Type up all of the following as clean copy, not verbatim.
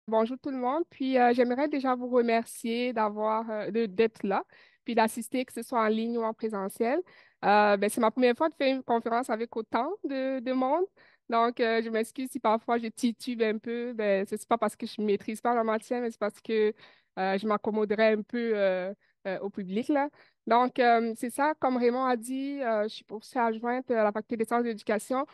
Bonjour tout le monde. Puis j'aimerais déjà vous remercier d'être là, puis d'assister, que ce soit en ligne ou en présentiel. C'est ma première fois de faire une conférence avec autant de monde. Donc, je m'excuse si parfois je titube un peu. C'est pas parce que je ne maîtrise pas la matière, mais c'est parce que je m'accommoderai un peu au public là. Donc, c'est ça, comme Raymond a dit, je suis professeure adjointe à la faculté des sciences de l'éducation.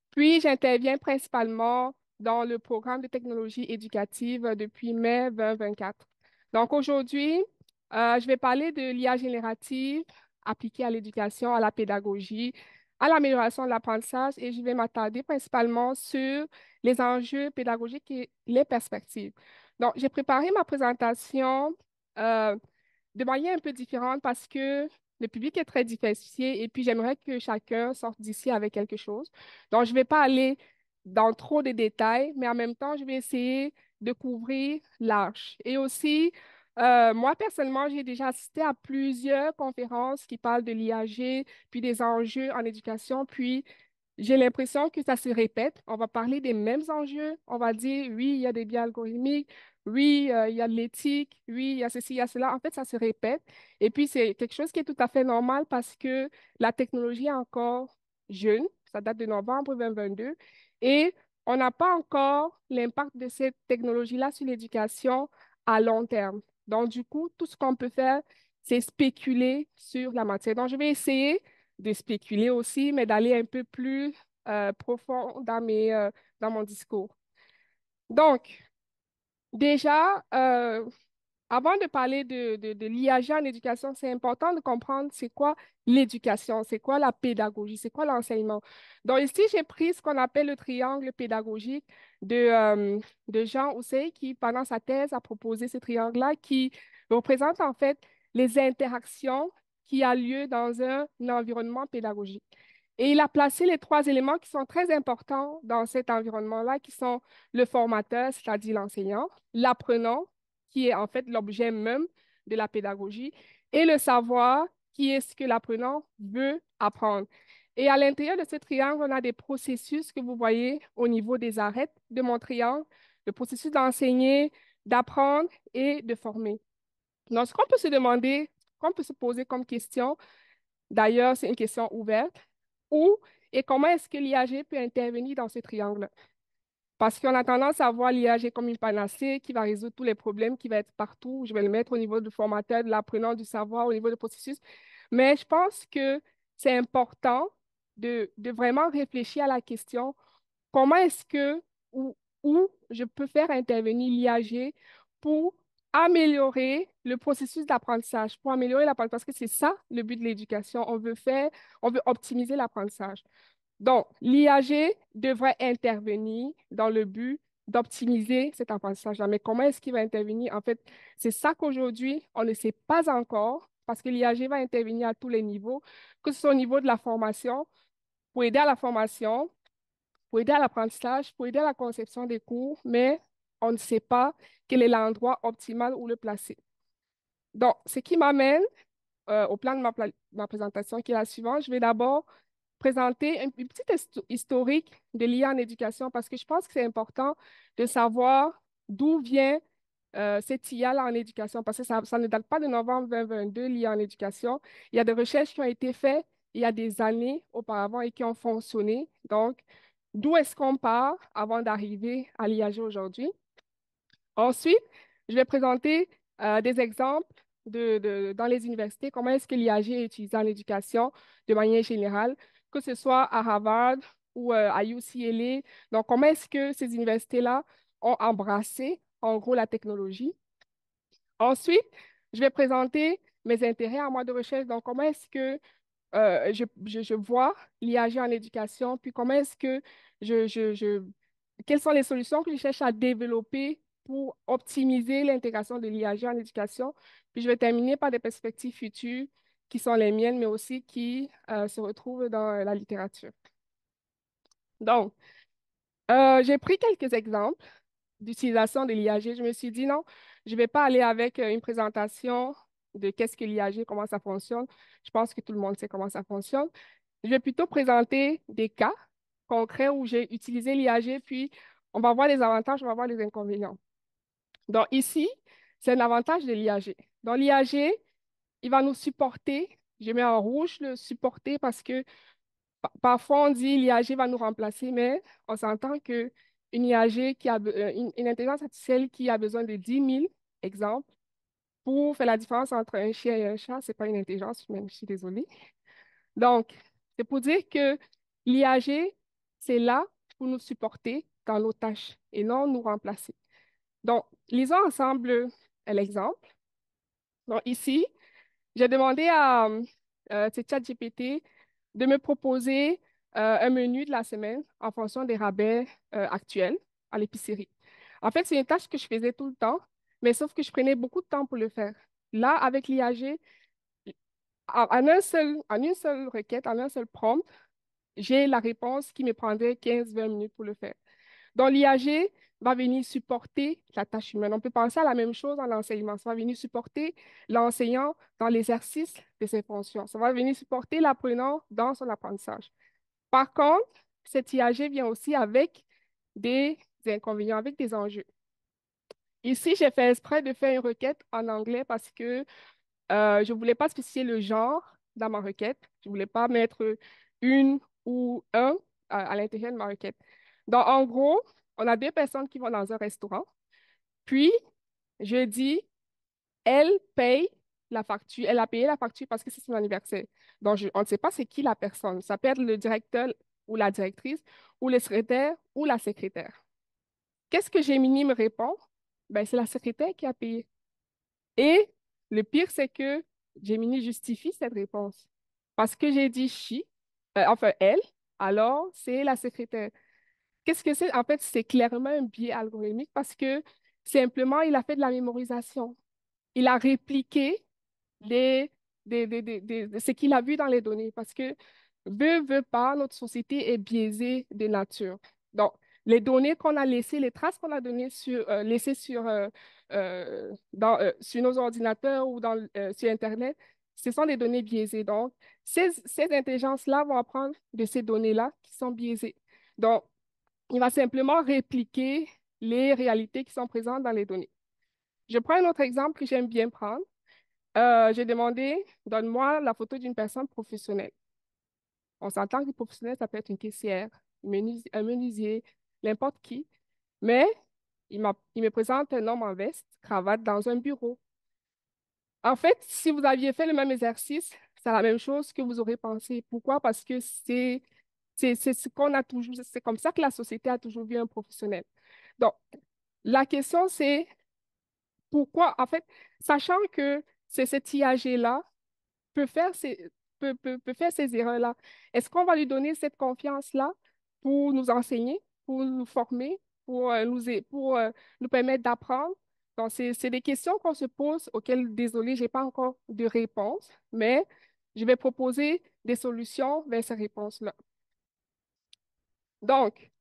Puis, j'interviens principalement dans le programme de technologie éducative depuis mai 2024. Donc, aujourd'hui, je vais parler de l'IA générative appliquée à l'éducation, à la pédagogie, à l'amélioration de l'apprentissage et je vais m'attarder principalement sur les enjeux pédagogiques et les perspectives. Donc, j'ai préparé ma présentation euh, de manière un peu différente parce que le public est très diversifié et puis j'aimerais que chacun sorte d'ici avec quelque chose. Donc, je ne vais pas aller dans trop de détails, mais en même temps, je vais essayer de couvrir large. Et aussi, moi, personnellement, j'ai déjà assisté à plusieurs conférences qui parlent de l'IAG, puis des enjeux en éducation, puis j'ai l'impression que ça se répète. On va parler des mêmes enjeux. On va dire, oui, il y a des biais algorithmiques, oui, il y a de l'éthique, oui, il y a ceci, il y a cela. En fait, ça se répète. Et puis, c'est quelque chose qui est tout à fait normal parce que la technologie est encore jeune. Ça date de novembre 2022. Et on n'a pas encore l'impact de cette technologie-là sur l'éducation à long terme. Donc, du coup, tout ce qu'on peut faire, c'est spéculer sur la matière. Donc, je vais essayer de spéculer aussi, mais d'aller un peu plus profond dans mon discours. Donc, déjà, avant de parler de l'IAG en éducation, c'est important de comprendre c'est quoi l'éducation, c'est quoi la pédagogie, c'est quoi l'enseignement. Donc ici, j'ai pris ce qu'on appelle le triangle pédagogique de Jean Houssein qui, pendant sa thèse, a proposé ce triangle-là qui représente en fait les interactions qui ont lieu dans un environnement pédagogique. Et il a placé les trois éléments qui sont très importants dans cet environnement-là, qui sont le formateur, c'est-à-dire l'enseignant, l'apprenant, qui est en fait l'objet même de la pédagogie, et le savoir, qui est ce que l'apprenant veut apprendre. Et à l'intérieur de ce triangle, on a des processus que vous voyez au niveau des arêtes de mon triangle, le processus d'enseigner, d'apprendre et de former. Donc, ce qu'on peut se demander, qu'on peut se poser comme question, d'ailleurs, c'est une question ouverte, où et comment est-ce que l'IAG peut intervenir dans ce triangle? Parce qu'on a tendance à voir l'IAG comme une panacée qui va résoudre tous les problèmes, qui va être partout. Je vais le mettre au niveau du formateur, de l'apprenant, du savoir, au niveau du processus. Mais je pense que c'est important de vraiment réfléchir à la question, comment est-ce que, ou où je peux faire intervenir l'IAG pour améliorer le processus d'apprentissage, pour améliorer l'apprentissage, parce que c'est ça le but de l'éducation. On veut optimiser l'apprentissage. Donc, l'IAG devrait intervenir dans le but d'optimiser cet apprentissage-là. Mais comment est-ce qu'il va intervenir? En fait, c'est ça qu'aujourd'hui, on ne sait pas encore parce que l'IAG va intervenir à tous les niveaux, que ce soit au niveau de la formation, pour aider à la formation, pour aider à l'apprentissage, pour aider à la conception des cours, mais on ne sait pas quel est l'endroit optimal où le placer. Donc, ce qui m'amène au plan de ma présentation qui est la suivante. Je vais d'abord présenter une petite historique de l'IA en éducation parce que je pense que c'est important de savoir d'où vient cette IA-là en éducation parce que ça ne date pas de novembre 2022, l'IA en éducation. Il y a des recherches qui ont été faites il y a des années auparavant et qui ont fonctionné. Donc, d'où est-ce qu'on part avant d'arriver à l'IAG aujourd'hui? Ensuite, je vais présenter des exemples dans les universités, comment est-ce que l'IAG est utilisé en éducation de manière générale, que ce soit à Harvard ou à UCLA. Donc, comment est-ce que ces universités-là ont embrassé, en gros, la technologie. Ensuite, je vais présenter mes intérêts en moi de recherche. Donc, comment est-ce que je vois l'IAG en éducation, puis comment est-ce que je quelles sont les solutions que je cherche à développer pour optimiser l'intégration de l'IAG en éducation. Puis je vais terminer par des perspectives futures qui sont les miennes, mais aussi qui se retrouvent dans la littérature. Donc, j'ai pris quelques exemples d'utilisation de l'IAG. Je me suis dit, non, je ne vais pas aller avec une présentation de qu'est-ce que l'IAG, comment ça fonctionne. Je pense que tout le monde sait comment ça fonctionne. Je vais plutôt présenter des cas concrets où j'ai utilisé l'IAG, puis on va voir les avantages, on va voir les inconvénients. Donc ici, c'est un avantage de l'IAG. Dans l'IAG, il va nous supporter. Je mets en rouge le supporter parce que parfois on dit l'IAG va nous remplacer, mais on s'entend que une IAG une intelligence artificielle qui a besoin de 10 000 exemples pour faire la différence entre un chien et un chat, c'est pas une intelligence humaine, je suis désolée. Donc, c'est pour dire que l'IAG, c'est là pour nous supporter dans nos tâches et non nous remplacer. Donc, lisons ensemble l'exemple. Donc, ici, j'ai demandé à ce ChatGPT de me proposer un menu de la semaine en fonction des rabais actuels à l'épicerie. En fait, c'est une tâche que je faisais tout le temps, mais sauf que je prenais beaucoup de temps pour le faire. Là, avec l'IAG, en une seule requête, en un seul prompt, j'ai la réponse qui me prendrait 15-20 minutes pour le faire. Donc, l'IAG va venir supporter la tâche humaine. On peut penser à la même chose dans l'enseignement. Ça va venir supporter l'enseignant dans l'exercice de ses fonctions. Ça va venir supporter l'apprenant dans son apprentissage. Par contre, cette IAG vient aussi avec des inconvénients, avec des enjeux. Ici, j'ai fait exprès de faire une requête en anglais parce que je ne voulais pas spécifier le genre dans ma requête. Je ne voulais pas mettre une ou un à l'intérieur de ma requête. Donc, en gros, on a deux personnes qui vont dans un restaurant. Puis, je dis, elle paye la facture. Elle a payé la facture parce que c'est son anniversaire. Donc, on ne sait pas c'est qui la personne. Ça peut être le directeur ou la directrice, ou le secrétaire ou la secrétaire. Qu'est-ce que Gemini me répond? Ben, c'est la secrétaire qui a payé. Et le pire, c'est que Gemini justifie cette réponse. Parce que j'ai dit enfin elle, alors c'est la secrétaire. Qu'est-ce que c'est? En fait, c'est clairement un biais algorithmique parce que simplement, il a fait de la mémorisation. Il a répliqué les, de ce qu'il a vu dans les données parce que, veut pas, notre société est biaisée de nature. Donc, les données qu'on a laissées, les traces qu'on a laissées sur nos ordinateurs ou sur Internet, ce sont des données biaisées. Donc, ces intelligences-là vont apprendre de ces données-là qui sont biaisées. Donc, il va simplement répliquer les réalités qui sont présentes dans les données. Je prends un autre exemple que j'aime bien prendre. J'ai demandé, donne-moi la photo d'une personne professionnelle. On s'entend que professionnel, ça peut être une caissière, un menuisier, n'importe qui. Mais il me présente un homme en veste, cravate dans un bureau. En fait, si vous aviez fait le même exercice, c'est la même chose que vous aurez pensé. Pourquoi? Parce que c'est ce qu'on a toujours, c'est comme ça que la société a toujours vu un professionnel. Donc, la question, c'est pourquoi, en fait, sachant que c'est cet IAG-là peut faire peut faire ces erreurs-là. Est-ce qu'on va lui donner cette confiance-là pour nous enseigner, pour nous former, pour nous permettre d'apprendre? Donc, c'est des questions qu'on se pose auxquelles, désolé, je n'ai pas encore de réponse, mais je vais proposer des solutions vers ces réponses-là. Donc,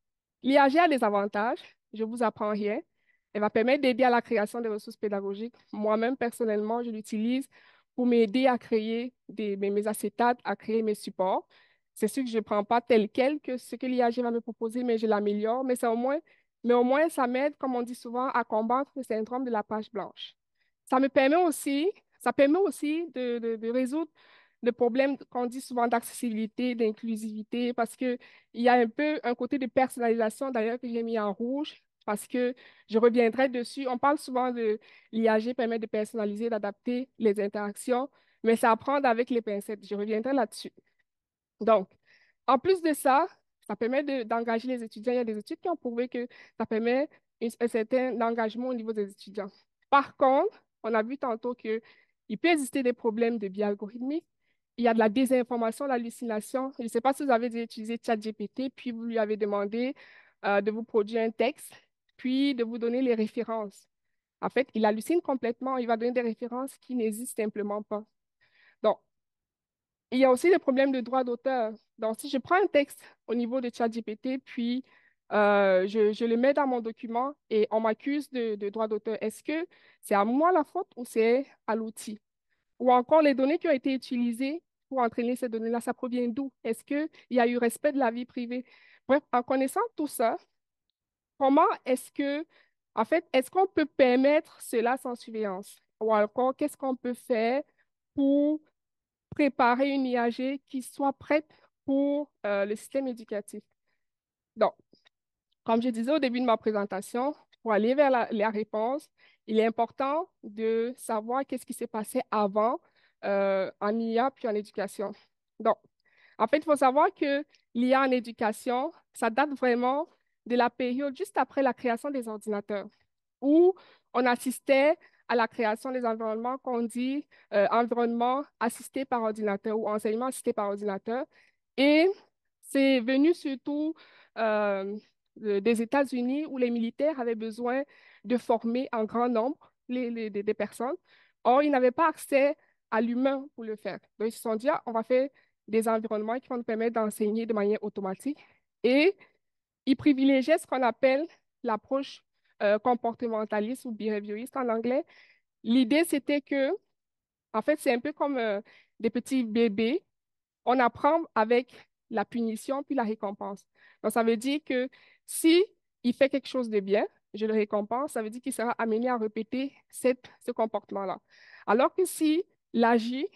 l'IAG a des avantages. Je vous apprends rien. Elle va permettre d'aider à la création des ressources pédagogiques. Moi-même, personnellement, je l'utilise pour m'aider à créer mes acétates, à créer mes supports. C'est sûr que je ne prends pas tel quel que ce que l'IAG va me proposer, mais je l'améliore. Mais au moins, ça m'aide, comme on dit souvent, à combattre le syndrome de la page blanche. Ça me permet aussi, ça permet aussi de résoudre le problème qu'on dit souvent d'accessibilité, d'inclusivité, parce que il y a un peu un côté de personnalisation d'ailleurs que j'ai mis en rouge parce que je reviendrai dessus. On parle souvent de l'IAG permet de personnaliser, d'adapter les interactions, mais c'est à prendre avec les pincettes. Je reviendrai là-dessus. Donc, en plus de ça, ça permet d'engager les étudiants. Il y a des études qui ont prouvé que ça permet un certain engagement au niveau des étudiants. Par contre, on a vu tantôt qu'il peut exister des problèmes de biais algorithmiques. Il y a de la désinformation, de l'hallucination. Je ne sais pas si vous avez déjà utilisé ChatGPT, puis vous lui avez demandé de vous produire un texte, puis de vous donner les références. En fait, il hallucine complètement. Il va donner des références qui n'existent simplement pas. Donc, il y a aussi des problèmes de droit d'auteur. Donc, si je prends un texte au niveau de ChatGPT, puis je le mets dans mon document et on m'accuse de droit d'auteur, est-ce que c'est à moi la faute ou c'est à l'outil? Ou encore, les données qui ont été utilisées pour entraîner ces données-là, ça provient d'où? Est-ce qu'il y a eu respect de la vie privée? Bref, en connaissant tout ça, comment est-ce que En fait, est-ce qu'on peut permettre cela sans surveillance? Ou encore, qu'est-ce qu'on peut faire pour préparer une IAG qui soit prête pour le système éducatif? Donc, comme je disais au début de ma présentation, pour aller vers la réponse, il est important de savoir qu'est-ce qui s'est passé avant en IA puis en éducation. Donc, en fait, il faut savoir que l'IA en éducation, ça date vraiment de la période juste après la création des ordinateurs, où on assistait à la création des environnements qu'on dit environnement assisté par ordinateur ou enseignement assisté par ordinateur. Et c'est venu surtout euh, des États-Unis où les militaires avaient besoin de former en grand nombre des personnes. Or, ils n'avaient pas accès à l'humain pour le faire. Donc, ils se sont dit, ah, on va faire des environnements qui vont nous permettre d'enseigner de manière automatique. Et ils privilégiaient ce qu'on appelle l'approche comportementaliste ou behavioriste en anglais. L'idée, c'était que, en fait, c'est un peu comme des petits bébés. On apprend avec la punition puis la récompense. Donc, ça veut dire que si il fait quelque chose de bien, je le récompense, ça veut dire qu'il sera amené à répéter ce comportement-là. Alors que si il agit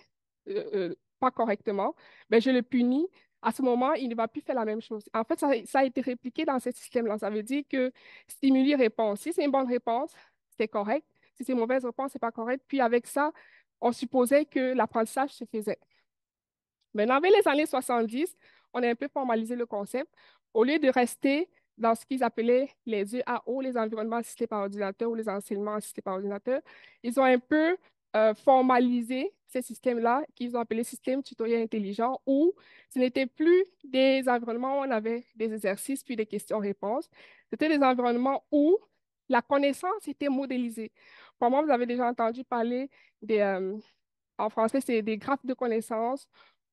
pas correctement, ben, je le punis. À ce moment, il ne va plus faire la même chose. En fait, ça a été répliqué dans ce système-là. Ça veut dire que stimuli-réponse. Si c'est une bonne réponse, c'est correct. Si c'est une mauvaise réponse, c'est pas correct. Puis avec ça, on supposait que l'apprentissage se faisait. Maintenant, vers les années 70, on a un peu formalisé le concept. Au lieu de rester dans ce qu'ils appelaient les EAO, les environnements assistés par ordinateur ou les enseignements assistés par ordinateur, ils ont un peu formalisé ces systèmes-là qu'ils ont appelés systèmes tutoriels intelligents où ce n'était plus des environnements où on avait des exercices puis des questions-réponses. C'était des environnements où la connaissance était modélisée. Pour moi, vous avez déjà entendu parler des, en français, c'est des graphes de connaissances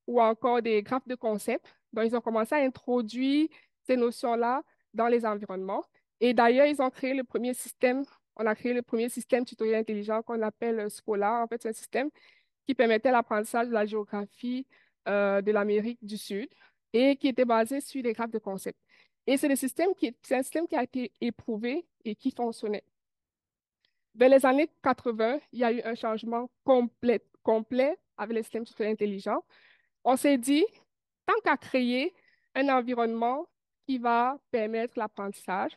ou encore des graphes de concepts. Donc, ils ont commencé à introduire ces notions-là dans les environnements. Et d'ailleurs, ils ont créé le premier système, on a créé le premier système tutoriel intelligent qu'on appelle Scholar. En fait, c'est un système qui permettait l'apprentissage de la géographie de l'Amérique du Sud et qui était basé sur des graphes de concepts. Et c'est un système qui a été éprouvé et qui fonctionnait. Dans les années 80, il y a eu un changement complet avec les systèmes tutoriels intelligents. On s'est dit, tant qu'à créer un environnement qui va permettre l'apprentissage,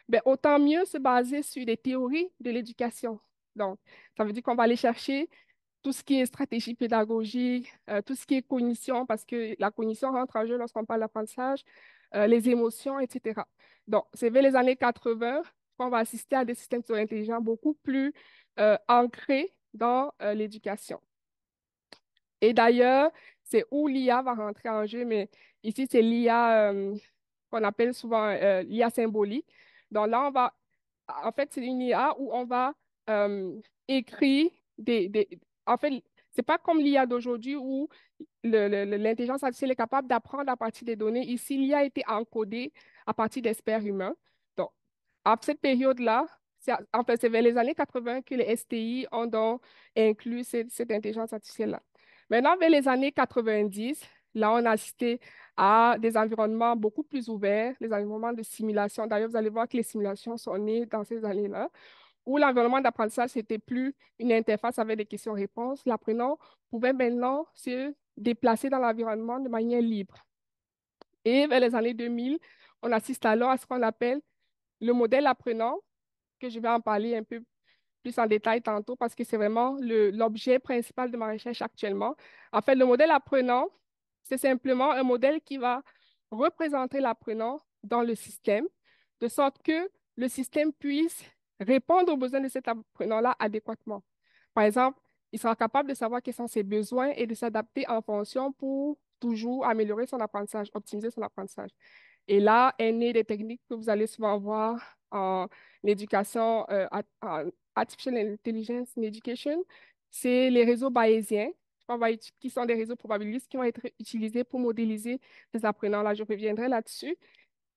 ben, autant mieux se baser sur des théories de l'éducation. Donc, ça veut dire qu'on va aller chercher tout ce qui est stratégie pédagogique, tout ce qui est cognition, parce que la cognition rentre en jeu lorsqu'on parle d'apprentissage, les émotions, etc. Donc, c'est vers les années 80 qu'on va assister à des systèmes intelligents beaucoup plus ancrés dans l'éducation. Et d'ailleurs, c'est où l'IA va rentrer en jeu, mais ici, c'est l'IA qu'on appelle souvent l'IA symbolique. Donc là, en fait, c'est une IA où on va écrire en fait, c'est pas comme l'IA d'aujourd'hui où l'intelligence artificielle est capable d'apprendre à partir des données. Ici, l'IA a été encodée à partir d'experts humains. Donc, à cette période-là, en fait, c'est vers les années 80 que les STI ont donc inclus cette intelligence artificielle-là. Maintenant, vers les années 90, là, on a assisté à des environnements beaucoup plus ouverts, les environnements de simulation. D'ailleurs, vous allez voir que les simulations sont nées dans ces années-là, où l'environnement d'apprentissage, c'était plus une interface avec des questions-réponses. L'apprenant pouvait maintenant se déplacer dans l'environnement de manière libre. Et vers les années 2000, on assiste alors à ce qu'on appelle le modèle apprenant, que je vais en parler un peu plus en détail tantôt parce que c'est vraiment l'objet principal de ma recherche actuellement. En fait, le modèle apprenant, c'est simplement un modèle qui va représenter l'apprenant dans le système, de sorte que le système puisse répondre aux besoins de cet apprenant-là adéquatement. Par exemple, il sera capable de savoir quels sont ses besoins et de s'adapter en fonction pour toujours améliorer son apprentissage, optimiser son apprentissage. Et là est née des techniques que vous allez souvent voir en éducation, en Artificial Intelligence in Education. C'est les réseaux bayésiens, qui sont des réseaux probabilistes qui vont être utilisés pour modéliser les apprenants. Là, je reviendrai là-dessus.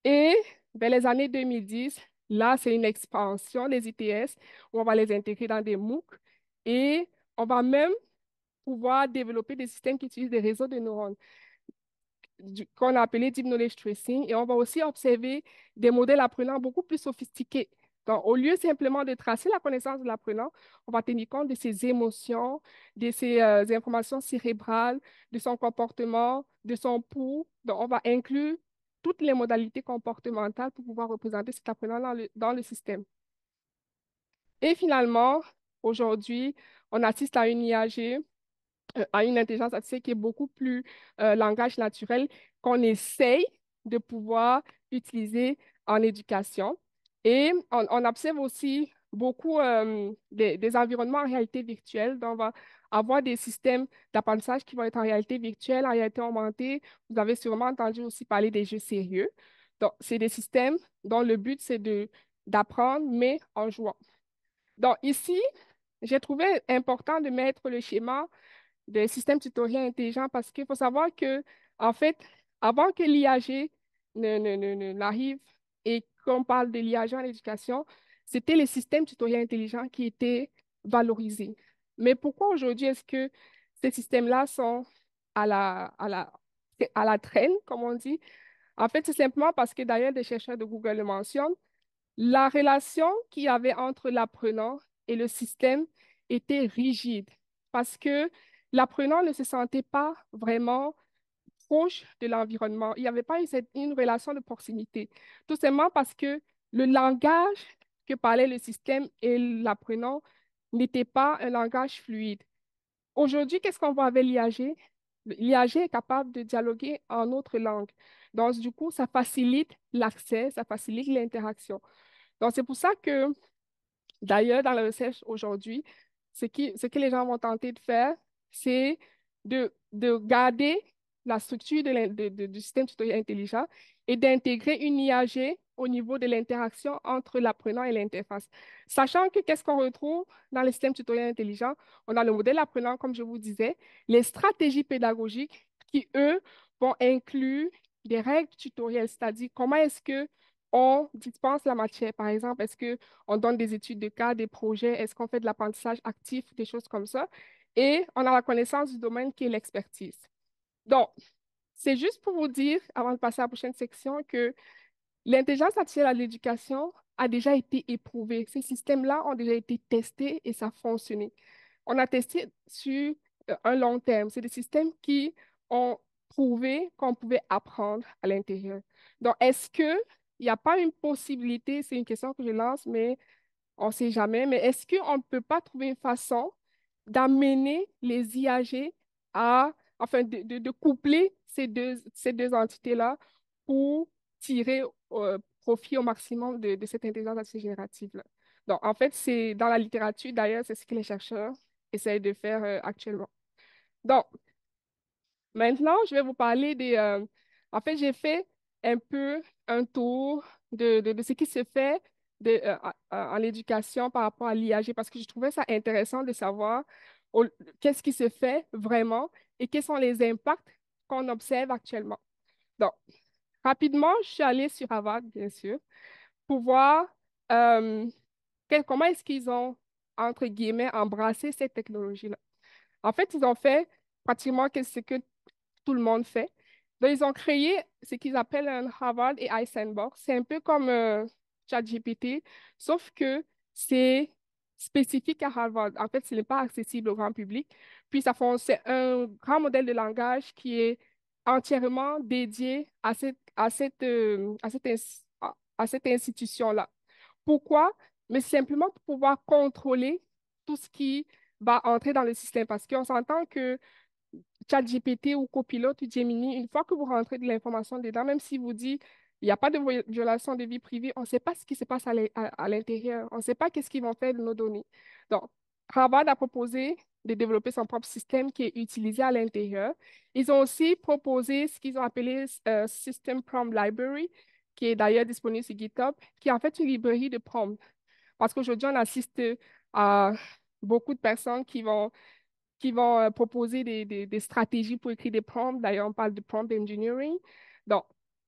Et vers les années 2010, là, c'est une expansion des ITS où on va les intégrer dans des MOOC et on va même pouvoir développer des systèmes qui utilisent des réseaux de neurones qu'on a appelé Deep Knowledge Tracing, et on va aussi observer des modèles apprenants beaucoup plus sophistiqués. Donc, au lieu simplement de tracer la connaissance de l'apprenant, on va tenir compte de ses émotions, de ses informations cérébrales, de son comportement, de son pouls. Donc, on va inclure toutes les modalités comportementales pour pouvoir représenter cet apprenant dans le système. Et finalement, aujourd'hui, on assiste à une IAG, à une intelligence artificielle qui est beaucoup plus langage naturel qu'on essaye de pouvoir utiliser en éducation. Et on observe aussi beaucoup des environnements en réalité virtuelle. Donc, on va avoir des systèmes d'apprentissage qui vont être en réalité virtuelle, en réalité augmentée. Vous avez sûrement entendu aussi parler des jeux sérieux. Donc, c'est des systèmes dont le but, c'est d'apprendre, mais en jouant. Donc, ici, j'ai trouvé important de mettre le schéma des systèmes tutoriels intelligents parce qu'il faut savoir que, en fait, avant que l'IAG n'arrive et qu'on parle de l'IAG en éducation, c'était les systèmes tutoriels intelligents qui étaient valorisés. Mais pourquoi aujourd'hui est-ce que ces systèmes-là sont à à la traîne, comme on dit? En fait, c'est simplement parce que d'ailleurs, des chercheurs de Google le mentionnent, la relation qu'il y avait entre l'apprenant et le système était rigide parce que l'apprenant ne se sentait pas vraiment proche de l'environnement. Il n'y avait pas une relation de proximité. Tout simplement parce que le langage que parlait le système et l'apprenant n'était pas un langage fluide. Aujourd'hui, qu'est-ce qu'on voit avec l'IAG? L'IAG est capable de dialoguer en autre langue. Donc, du coup, ça facilite l'accès, ça facilite l'interaction. Donc, c'est pour ça que, d'ailleurs, dans la recherche aujourd'hui, ce que les gens vont tenter de faire, c'est de garder la structure du système tutoriel intelligent et d'intégrer une IAG au niveau de l'interaction entre l'apprenant et l'interface. Sachant que qu'est-ce qu'on retrouve dans le système tutoriel intelligent? On a le modèle apprenant, comme je vous disais, les stratégies pédagogiques qui, eux, vont inclure des règles tutorielles, c'est-à-dire comment est-ce que on dispense la matière. Par exemple, est-ce qu'on donne des études de cas, des projets, est-ce qu'on fait de l'apprentissage actif, des choses comme ça. Et on a la connaissance du domaine qui est l'expertise. Donc, c'est juste pour vous dire, avant de passer à la prochaine section, que l'intelligence artificielle à l'éducation a déjà été éprouvée. Ces systèmes-là ont déjà été testés et ça a fonctionné. On a testé sur un long terme. C'est des systèmes qui ont prouvé qu'on pouvait apprendre à l'intérieur. Donc, est-ce qu'il n'y a pas une possibilité, c'est une question que je lance, mais on ne sait jamais, mais est-ce qu'on ne peut pas trouver une façon d'amener les IAG enfin, de coupler ces deux entités-là pour tirer profit au maximum de cette intelligence artificielle générative-là? Donc, en fait, c'est dans la littérature, d'ailleurs, c'est ce que les chercheurs essayent de faire actuellement. Donc, maintenant, je vais vous parler En fait, j'ai fait un peu un tour de ce qui se fait en éducation par rapport à l'IAG parce que je trouvais ça intéressant de savoir au- qu'est-ce qui se fait vraiment et quels sont les impacts qu'on observe actuellement. Donc, rapidement, je suis allée sur Harvard, bien sûr, pour voir euh, comment est-ce qu'ils ont, entre guillemets, embrassé cette technologie-là. En fait, ils ont fait pratiquement ce que tout le monde fait. Donc, ils ont créé ce qu'ils appellent un Harvard AI Sandbox. C'est un peu comme ChatGPT, sauf que c'est spécifique à Harvard. En fait, ce n'est pas accessible au grand public. Puis, c'est un grand modèle de langage qui est entièrement dédié à cette institution-là. Pourquoi? Mais simplement pour pouvoir contrôler tout ce qui va entrer dans le système. Parce qu'on s'entend que ChatGPT ou Copilote ou Gemini, une fois que vous rentrez de l'information dedans, même si vous dit il n'y a pas de violation de vie privée, on ne sait pas ce qui se passe à l'intérieur. On ne sait pas qu'est-ce qu'ils vont faire de nos données. Donc, Harvard a proposé de développer son propre système qui est utilisé à l'intérieur. Ils ont aussi proposé ce qu'ils ont appelé System Prompt Library, qui est d'ailleurs disponible sur GitHub, qui est en fait une librairie de prompts. Parce qu'aujourd'hui, on assiste à beaucoup de personnes qui vont proposer des stratégies pour écrire des prompts. D'ailleurs, on parle de prompt engineering. Donc,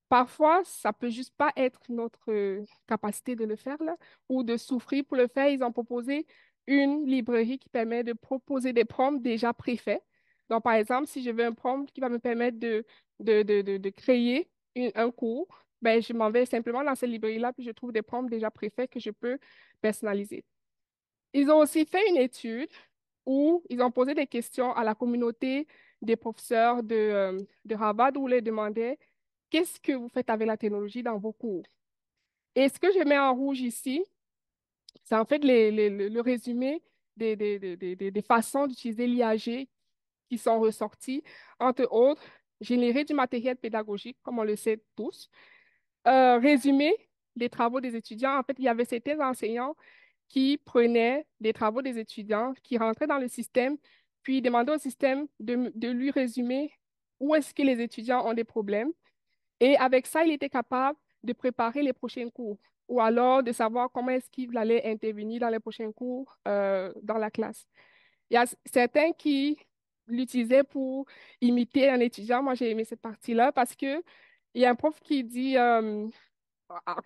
parfois, ça peut juste pas être notre capacité de le faire là, ou de souffrir pour le faire. Ils ont proposé une librairie qui permet de proposer des prompts déjà préfaits. Donc, par exemple, si je veux un prompt qui va me permettre de créer un cours, ben, je m'en vais simplement dans cette librairie-là, puis je trouve des prompts déjà préfaits que je peux personnaliser. Ils ont aussi fait une étude où ils ont posé des questions à la communauté des professeurs de Harvard où ils leur demandaient qu'est-ce que vous faites avec la technologie dans vos cours? Et ce que je mets en rouge ici, c'est en fait le résumé des façons d'utiliser l'IAG qui sont ressorties, entre autres, générer du matériel pédagogique, comme on le sait tous, résumer les travaux des étudiants. En fait, il y avait certains enseignants qui prenaient des travaux des étudiants, qui rentraient dans le système, puis demandaient au système de lui résumer où est-ce que les étudiants ont des problèmes. Et avec ça, il était capable de préparer les prochains cours ou alors de savoir comment est-ce qu'il allait intervenir dans les prochains cours dans la classe. Il y a certains qui l'utilisaient pour imiter un étudiant. Moi, j'ai aimé cette partie-là parce que il y a un prof qui dit,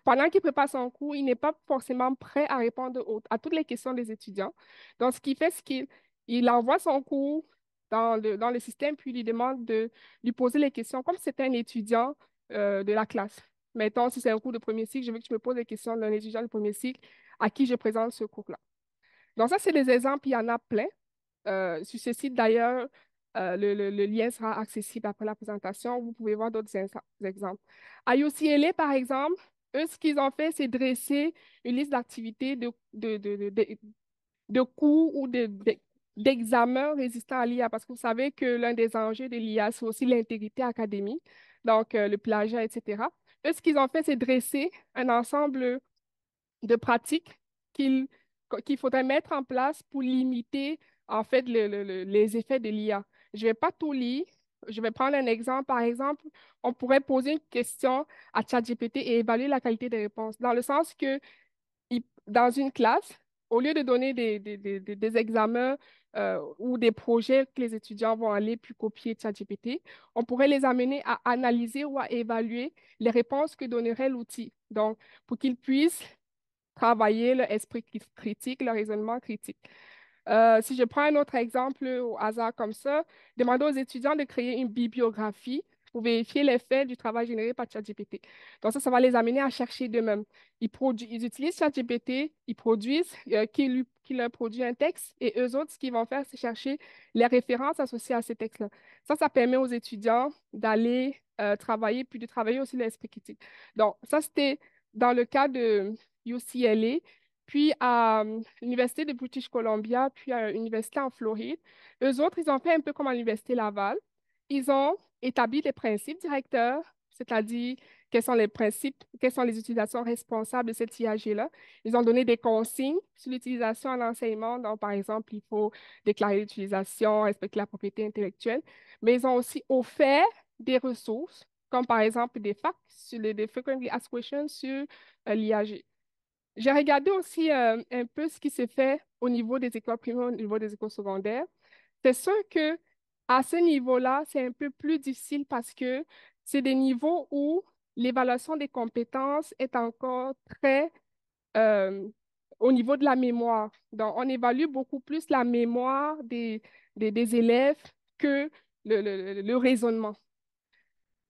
pendant qu'il prépare son cours, il n'est pas forcément prêt à répondre à toutes les questions des étudiants. Donc, ce qu'il fait, c'est qu'il envoie son cours dans le système, puis il lui demande de lui poser les questions comme si c'était un étudiant de la classe. Mettons, si c'est un cours de premier cycle, je veux que tu me poses les questions d'un étudiant de premier cycle à qui je présente ce cours-là. Donc, ça, c'est des exemples, il y en a plein. Sur ce site, d'ailleurs, le lien sera accessible après la présentation. Vous pouvez voir d'autres exemples. À UCLA, par exemple, eux, ce qu'ils ont fait, c'est dresser une liste d'activités de cours ou d'examens résistants à l'IA, parce que vous savez que l'un des enjeux de l'IA, c'est aussi l'intégrité académique, donc le plagiat, etc. Eux, ce qu'ils ont fait, c'est dresser un ensemble de pratiques qu'il qu'il faudrait mettre en place pour limiter en fait les effets de l'IA. Je ne vais pas tout lire. Je vais prendre un exemple. Par exemple, on pourrait poser une question à ChatGPT et évaluer la qualité des réponses, dans le sens que dans une classe, au lieu de donner des examens ou des projets que les étudiants vont aller puis copier de ChatGPT, on pourrait les amener à analyser ou à évaluer les réponses que donnerait l'outil. Donc, pour qu'ils puissent travailler leur esprit critique, leur raisonnement critique. Si je prends un autre exemple au hasard comme ça, demander aux étudiants de créer une bibliographie pour vérifier les faits du travail généré par ChatGPT. Donc ça va les amener à chercher d'eux-mêmes. Ils utilisent ChatGPT, ils produisent, qui leur produit un texte, et eux autres, ce qu'ils vont faire, c'est chercher les références associées à ces textes-là. Ça permet aux étudiants d'aller travailler, puis de travailler aussi l'esprit critique. Donc ça, c'était dans le cas de UCLA. Puis à l'Université de British Columbia, puis à l'Université en Floride. Eux autres, ils ont fait un peu comme à l'Université Laval. Ils ont établi des principes directeurs, c'est-à-dire quels sont les principes, quelles sont les utilisations responsables de cette IAG-là. Ils ont donné des consignes sur l'utilisation en enseignement. Donc, par exemple, il faut déclarer l'utilisation, respecter la propriété intellectuelle. Mais ils ont aussi offert des ressources, comme par exemple des FAQ, des Frequently Asked Questions sur l'IAG. J'ai regardé aussi un peu ce qui se fait au niveau des écoles primaires, au niveau des écoles secondaires. C'est sûr que à ce niveau-là, c'est un peu plus difficile parce que c'est des niveaux où l'évaluation des compétences est encore très euh, au niveau de la mémoire. Donc, on évalue beaucoup plus la mémoire des élèves que le raisonnement.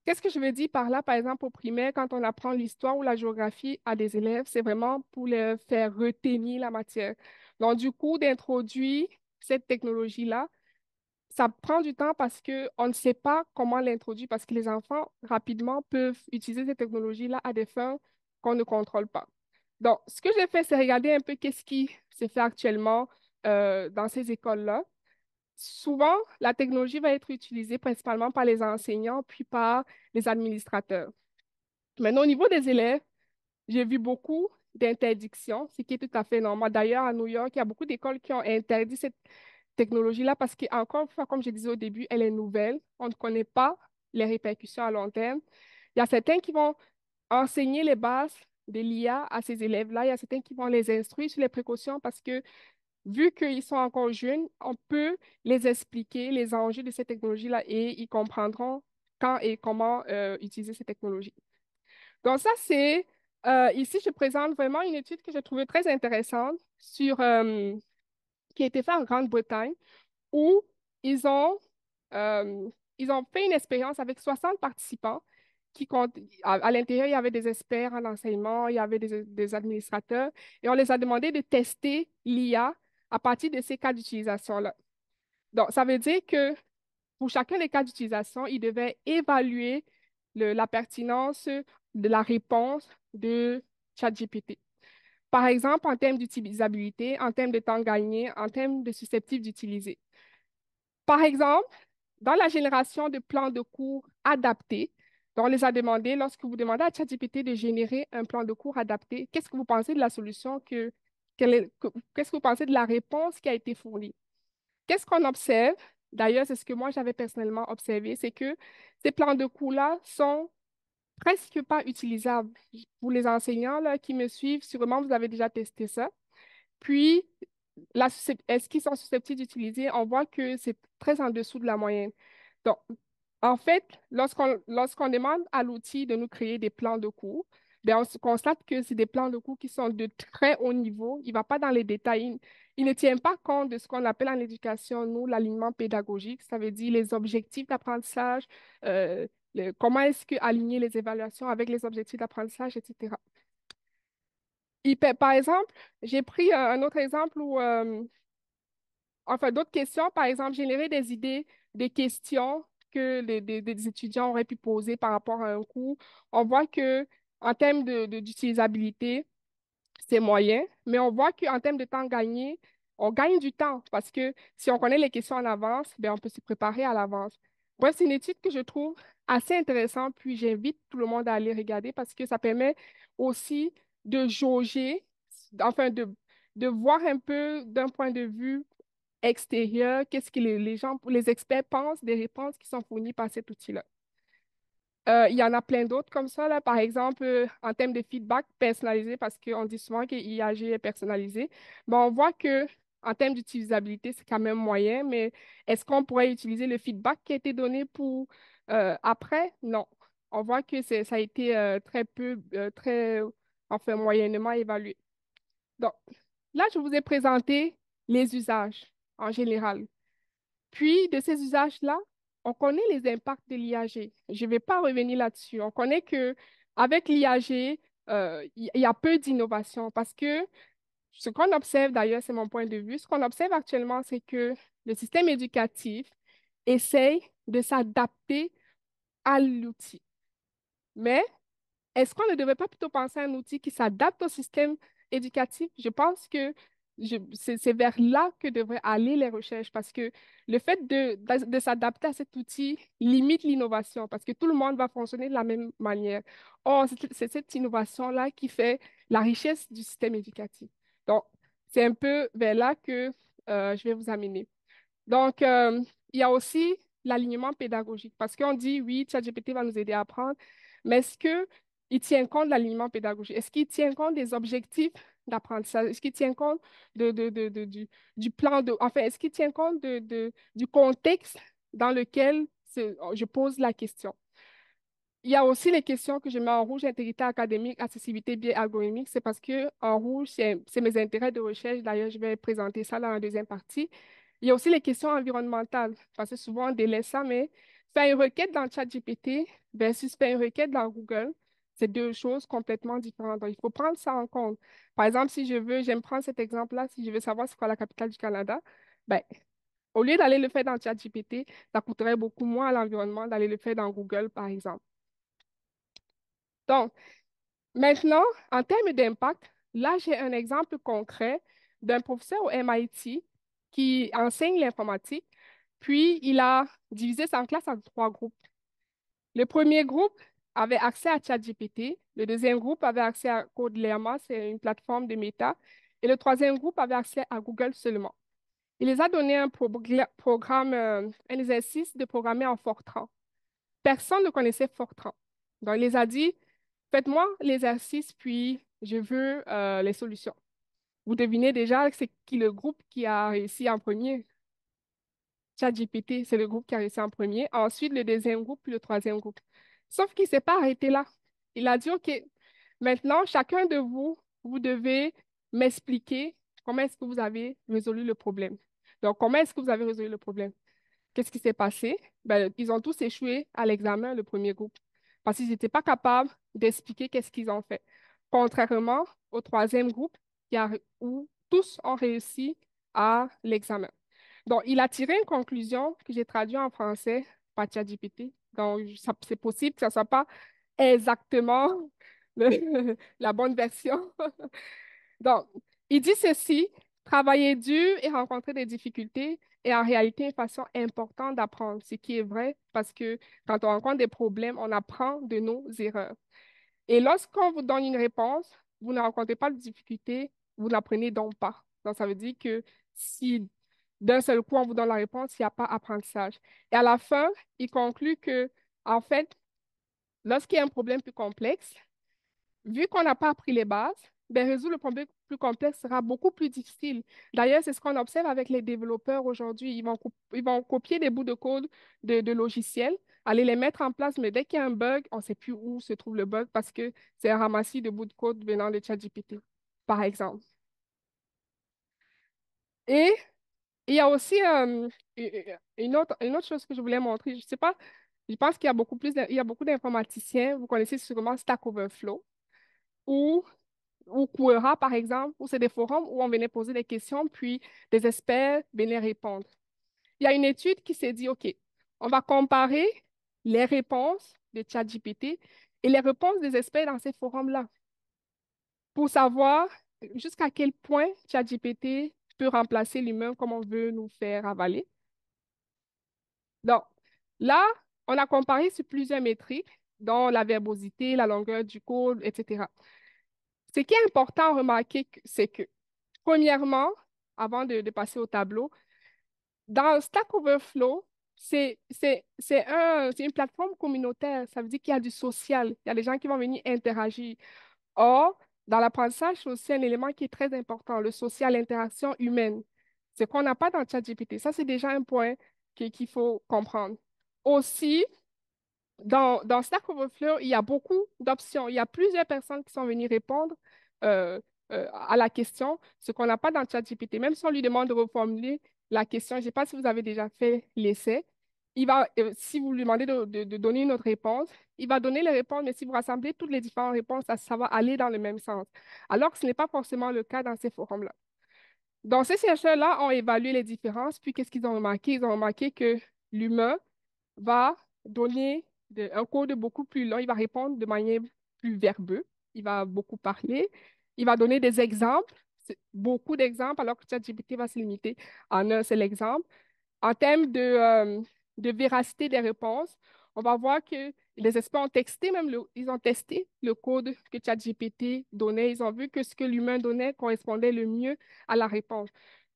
Qu'est-ce que je veux dire par là, par exemple, au primaire, quand on apprend l'histoire ou la géographie à des élèves, c'est vraiment pour les faire retenir la matière. Donc, du coup, d'introduire cette technologie-là, ça prend du temps parce qu'on ne sait pas comment l'introduire, parce que les enfants, rapidement, peuvent utiliser cette technologie-là à des fins qu'on ne contrôle pas. Donc, ce que j'ai fait, c'est regarder un peu qu'est-ce qui se fait actuellement dans ces écoles-là. Souvent, la technologie va être utilisée principalement par les enseignants, puis par les administrateurs. Maintenant, au niveau des élèves, j'ai vu beaucoup d'interdictions, ce qui est tout à fait normal. D'ailleurs, à New York, il y a beaucoup d'écoles qui ont interdit cette technologie-là parce qu'encore une fois, comme je disais au début, elle est nouvelle. On ne connaît pas les répercussions à long terme. Il y a certains qui vont enseigner les bases de l'IA à ces élèves-là. Il y a certains qui vont les instruire sur les précautions parce que vu qu'ils sont encore jeunes, on peut les expliquer les enjeux de cette technologie-là et ils comprendront quand et comment utiliser cette technologie. Donc ça, ici, je présente vraiment une étude que j'ai trouvée très intéressante qui a été faite en Grande-Bretagne où ils ont, euh, ils ont fait une expérience avec 60 participants à l'intérieur, il y avait des experts en enseignement, il y avait des administrateurs, et on les a demandé de tester l'IA à partir de ces cas d'utilisation-là. Donc, ça veut dire que pour chacun des cas d'utilisation, ils devaient évaluer la pertinence de la réponse de ChatGPT. Par exemple, en termes d'utilisabilité, en termes de temps gagné, en termes de susceptible d'utiliser. Par exemple, dans la génération de plans de cours adaptés, donc on les a demandé, lorsque vous demandez à ChatGPT de générer un plan de cours adapté, qu'est-ce que vous pensez de la solution qu'est-ce que vous pensez de la réponse qui a été fournie? Qu'est-ce qu'on observe? D'ailleurs, c'est ce que moi j'avais personnellement observé, c'est que ces plans de cours-là sont presque pas utilisables. Pour les enseignants là, qui me suivent, sûrement vous avez déjà testé ça. Puis, est-ce qu'ils sont susceptibles d'utiliser? On voit que c'est très en dessous de la moyenne. Donc, en fait, lorsqu'on demande à l'outil de nous créer des plans de cours, ben, on se constate que c'est des plans de cours qui sont de très haut niveau. Il ne va pas dans les détails. Il ne tient pas compte de ce qu'on appelle en éducation, nous, l'alignement pédagogique. Ça veut dire les objectifs d'apprentissage, euh, comment est-ce que aligner les évaluations avec les objectifs d'apprentissage, etc. Par exemple, j'ai pris un autre exemple où, enfin, d'autres questions, par exemple, générer des idées, des questions que des étudiants auraient pu poser par rapport à un cours. On voit que en termes d'utilisabilité, c'est moyen, mais on voit qu'en termes de temps gagné, on gagne du temps parce que si on connaît les questions en avance, ben, on peut se préparer à l'avance. Bref, c'est une étude que je trouve assez intéressante, puis j'invite tout le monde à aller regarder parce que ça permet aussi de jauger, enfin de voir un peu d'un point de vue extérieur, qu'est-ce que les gens, les experts pensent des réponses qui sont fournies par cet outil-là. Il y en a plein d'autres comme ça, là. Par exemple, en termes de feedback personnalisé, parce qu'on dit souvent que IAG est personnalisé, ben, on voit que en termes d'utilisabilité, c'est quand même moyen, mais est-ce qu'on pourrait utiliser le feedback qui a été donné pour après? Non. On voit que ça a été très peu, enfin, moyennement évalué. Donc, là, je vous ai présenté les usages en général. Puis, de ces usages-là, on connaît les impacts de l'IAG. Je ne vais pas revenir là-dessus. On connaît que avec l'IAG, il y a peu d'innovation parce que ce qu'on observe d'ailleurs, c'est mon point de vue, ce qu'on observe actuellement, c'est que le système éducatif essaye de s'adapter à l'outil. Mais est-ce qu'on ne devrait pas plutôt penser à un outil qui s'adapte au système éducatif? Je pense que c'est vers là que devraient aller les recherches parce que le fait de s'adapter à cet outil limite l'innovation parce que tout le monde va fonctionner de la même manière. Or, c'est cette innovation-là qui fait la richesse du système éducatif. Donc, c'est un peu vers là que je vais vous amener. Donc, il y a aussi l'alignement pédagogique parce qu'on dit, oui, ChatGPT va nous aider à apprendre, mais est-ce qu'il tient compte de l'alignement pédagogique? Est-ce qu'il tient compte des objectifs d'apprentissage? Est-ce qu'il tient compte du plan de... Enfin, est-ce qu'il tient compte du contexte dans lequel je pose la question? Il y a aussi les questions que je mets en rouge, intégrité académique, accessibilité, biais algorithmique. C'est parce que en rouge, c'est mes intérêts de recherche. D'ailleurs, je vais présenter ça dans la deuxième partie. Il y a aussi les questions environnementales, parce que souvent on délaisse ça, mais faire une requête dans ChatGPT versus faire une requête dans Google, c'est deux choses complètement différentes. Donc, il faut prendre ça en compte. Par exemple, si j'aime prendre cet exemple-là, si je veux savoir c'est quoi la capitale du Canada, ben, au lieu d'aller le faire dans ChatGPT, ça coûterait beaucoup moins à l'environnement d'aller le faire dans Google, par exemple. Donc, maintenant, en termes d'impact, là, j'ai un exemple concret d'un professeur au MIT qui enseigne l'informatique, puis il a divisé sa classe en trois groupes. Le premier groupe avait accès à ChatGPT, le deuxième groupe avait accès à Code c'est une plateforme de Meta, et le troisième groupe avait accès à Google seulement. Il les a donné programme, un exercice de programmer en Fortran. Personne ne connaissait Fortran. Donc, il les a dit, faites-moi l'exercice, puis je veux les solutions. Vous devinez déjà c'est qui le groupe qui a réussi en premier. ChatGPT, c'est le groupe qui a réussi en premier. Ensuite, le deuxième groupe, puis le troisième groupe. Sauf qu'il ne s'est pas arrêté là. Il a dit, OK, maintenant, chacun de vous, vous devez m'expliquer comment est-ce que vous avez résolu le problème. Donc, comment est-ce que vous avez résolu le problème? Qu'est-ce qui s'est passé? Ben, ils ont tous échoué à l'examen, le premier groupe. parce qu'ils n'étaient pas capables d'expliquer qu'est-ce qu'ils ont fait. Contrairement au troisième groupe, où tous ont réussi à l'examen. Donc, il a tiré une conclusion que j'ai traduite en français par ChatGPT. Donc, c'est possible que ce ne soit pas exactement la bonne version. Donc, il dit ceci, travailler dur et rencontrer des difficultés est en réalité une façon importante d'apprendre, ce qui est vrai parce que quand on rencontre des problèmes, on apprend de nos erreurs. Et lorsqu'on vous donne une réponse, vous ne rencontrez pas de difficulté, vous n'apprenez donc pas. Donc, ça veut dire que si d'un seul coup on vous donne la réponse, il n'y a pas apprentissage. Et à la fin, il conclut que, en fait, lorsqu'il y a un problème plus complexe, vu qu'on n'a pas appris les bases, ben, résoudre le problème plus complexe sera beaucoup plus difficile. D'ailleurs, c'est ce qu'on observe avec les développeurs aujourd'hui. Ils vont copier des bouts de code de logiciels, aller les mettre en place, mais dès qu'il y a un bug, on ne sait plus où se trouve le bug parce que c'est un ramassis de bouts de code venant de ChatGPT, par exemple. Et il y a aussi une autre chose que je voulais montrer. Je sais pas, je pense qu'il y a il y a beaucoup d'informaticiens. Vous connaissez sûrement Stack Overflow ou Quora, par exemple, où c'est des forums où on venait poser des questions, puis des experts venaient répondre. Il y a une étude qui s'est dit, OK, on va comparer les réponses de ChatGPT et les réponses des experts dans ces forums-là pour savoir jusqu'à quel point ChatGPT peut remplacer l'humain comme on veut nous faire avaler. Donc, là, on a comparé sur plusieurs métriques, dont la verbosité, la longueur du code, etc. Ce qui est important à remarquer, c'est que premièrement, avant de passer au tableau, dans Stack Overflow, c'est une plateforme communautaire. Ça veut dire qu'il y a du social. Il y a des gens qui vont venir interagir. Or, dans l'apprentissage, c'est aussi un élément qui est très important, le social, l'interaction humaine. Ce qu'on n'a pas dans ChatGPT. Ça, c'est déjà un point qu'il faut comprendre. Aussi, dans Stack Overflow, il y a beaucoup d'options. Il y a plusieurs personnes qui sont venues répondre euh, à la question, ce qu'on n'a pas dans ChatGPT. Même si on lui demande de reformuler la question, je ne sais pas si vous avez déjà fait l'essai, si vous lui demandez de donner une autre réponse, il va donner les réponses, mais si vous rassemblez toutes les différentes réponses, ça va aller dans le même sens. Alors que ce n'est pas forcément le cas dans ces forums-là. Donc, ces chercheurs-là ont évalué les différences, puis qu'est-ce qu'ils ont remarqué? Ils ont remarqué que l'humain va donner un code beaucoup plus long. Il va répondre de manière plus verbeuse. Il va beaucoup parler. Il va donner des exemples, beaucoup d'exemples, alors que ChatGPT va se limiter en un seul exemple. En termes de véracité des réponses, on va voir que les experts ont texté, ils ont testé le code que ChatGPT donnait. Ils ont vu que ce que l'humain donnait correspondait le mieux à la réponse.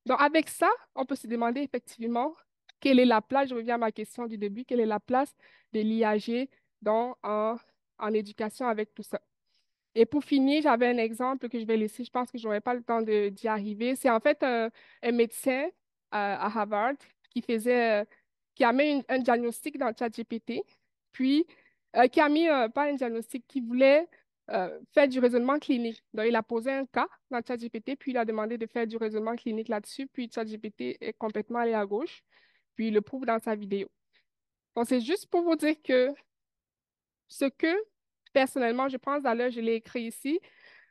Donc, avec ça, on peut se demander effectivement quelle est la place, je reviens à ma question du début, quelle est la place de l'IAG en éducation avec tout ça. Et pour finir, j'avais un exemple que je vais laisser, je pense que je n'aurai pas le temps d'y arriver. C'est en fait un médecin à Harvard qui qui a mis un diagnostic dans ChatGPT, puis qui a mis, pas un diagnostic, qui voulait faire du raisonnement clinique. Donc, il a posé un cas dans ChatGPT, puis il a demandé de faire du raisonnement clinique là-dessus, puis ChatGPT est complètement allé à gauche, puis il le prouve dans sa vidéo. Donc, c'est juste pour vous dire que ce que, personnellement, je pense, d'ailleurs, je l'ai écrit ici,